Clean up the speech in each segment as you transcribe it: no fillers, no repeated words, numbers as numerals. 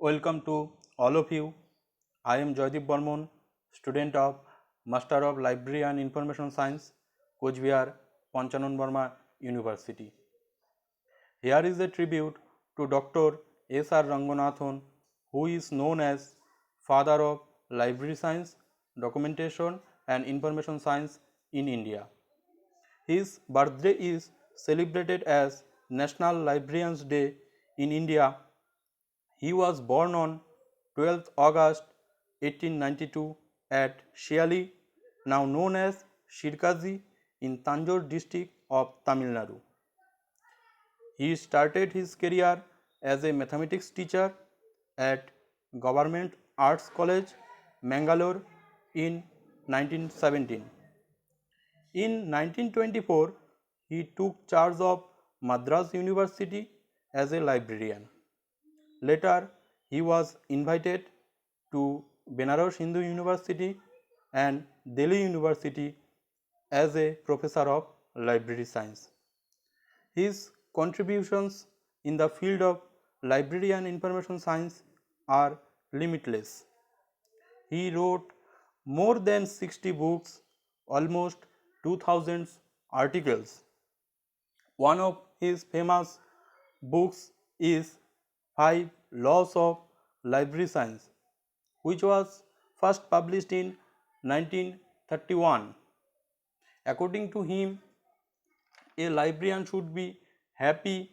Welcome to all of you. I am Joydeep Burman, student of Master of Library and Information Science, Coach Bihar, Panchanan Burma University. Here is a tribute to Dr. S.R. Ranganathan, who is known as Father of Library Science, Documentation and Information Science in India. His birthday is celebrated as National Librarians Day in India. He was born on 12th August 1892 at Shiali, now known as Shirkazi, in Tanjore district of Tamil Nadu. He started his career as a mathematics teacher at Government Arts College, Mangalore in 1917. In 1924, he took charge of Madras University as a librarian. Later, he was invited to Benares Hindu University and Delhi University as a professor of library science. His contributions in the field of library and information science are limitless. He wrote more than 60 books, almost 2000 articles. One of his famous books is 5 Laws of Library Science, which was first published in 1931. According to him, a librarian should be happy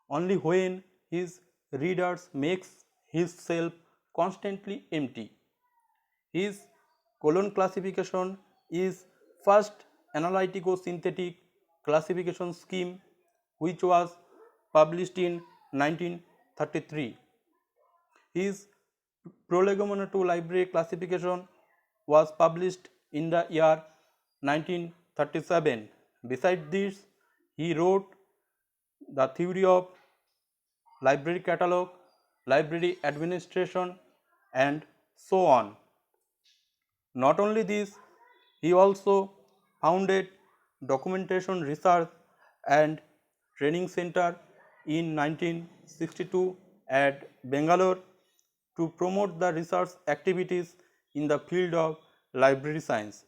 only when his readers makes his shelf constantly empty. His colon classification is first analytico-synthetic classification scheme, which was published in 1933. His Prolegomena to Library classification was published in the year 1937. Besides this, he wrote the theory of library catalog, library administration, and so on. Not only this, he also founded Documentation Research and Training Center in 1962 at Bangalore to promote the research activities in the field of library science.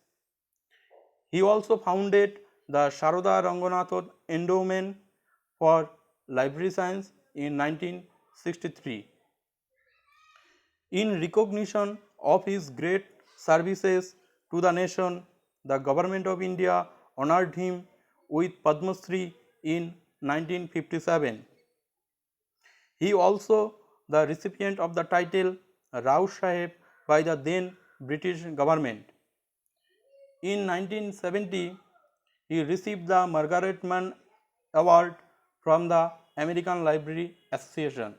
He also founded the Sharoda Ranganathan Endowment for Library Science in 1963. In recognition of his great services to the nation, the Government of India honored him with Padma Shri in 1957. He also the recipient of the title Rao Sahib by the then British government. In 1970, he received the Margaret Mann Award from the American Library Association.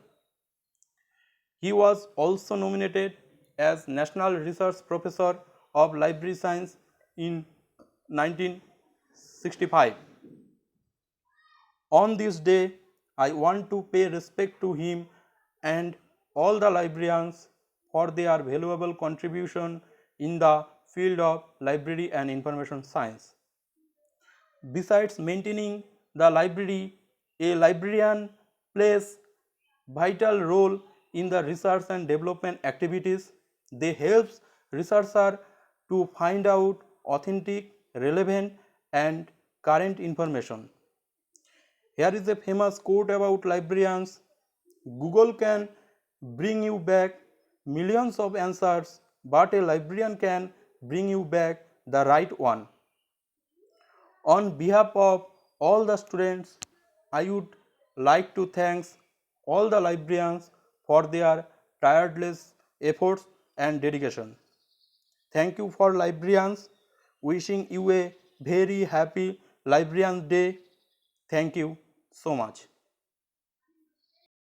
He was also nominated as National Research Professor of Library Science in 1965. On this day, I want to pay respect to him and all the librarians for their valuable contribution in the field of library and information science. Besides maintaining the library, a librarian plays vital role in the research and development activities. They help researchers to find out authentic, relevant and current information. Here is a famous quote about librarians: Google can bring you back millions of answers, but a librarian can bring you back the right one. On behalf of all the students, I would like to thank all the librarians for their tireless efforts and dedication. Thank you for librarians. Wishing you a very happy Librarians Day. Thank you so much.